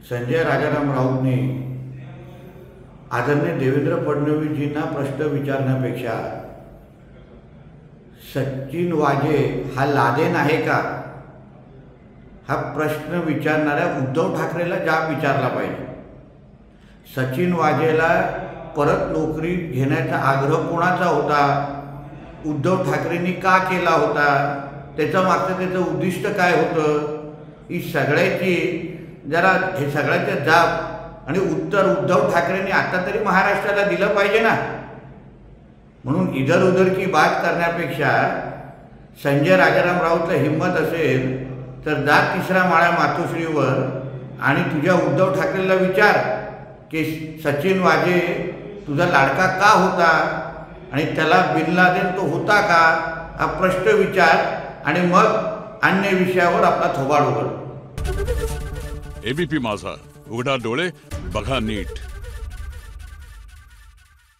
संजय राजाराम राऊतने आदरणीय देवेंद्र फडणवीसजींना प्रश्न विचारण्यापेक्षा सचिन वाजे हा लादेन आहे का हा प्रश्न विचारणाऱ्या उद्धव ठाकरेला जाब विचारला पाहिजे। सचिन वाजेला परत नोकरी घेण्याचा आग्रह कोणाचा होता, उद्धव ठाकरेंनी का केला होता, त्याचं मागचं त्याचं उद्दिष्ट काय होतं, ही सगळ्याची जरा हे सगळ्याचे जाब आणि उत्तर उद्धव ठाकरेंनी आता तरी महाराष्ट्राला दिलं पाहिजे ना। म्हणून इधर उधर की बात करण्यापेक्षा संजय राजाराम राऊतला हिम्मत असेल तर जा तिसऱ्या माळ्या मातोश्रीवर आणि तुझ्या उद्धव ठाकरेला विचार की सचिन वाजे तुझा लाडका का होता आणि त्याला बिन लादेन तो होता का, हा प्रश्न विचार आणि मग अन्य विषयावर आपला थोबाड उघड। एबीपी माझा, उघडा डोळे बघा नीट।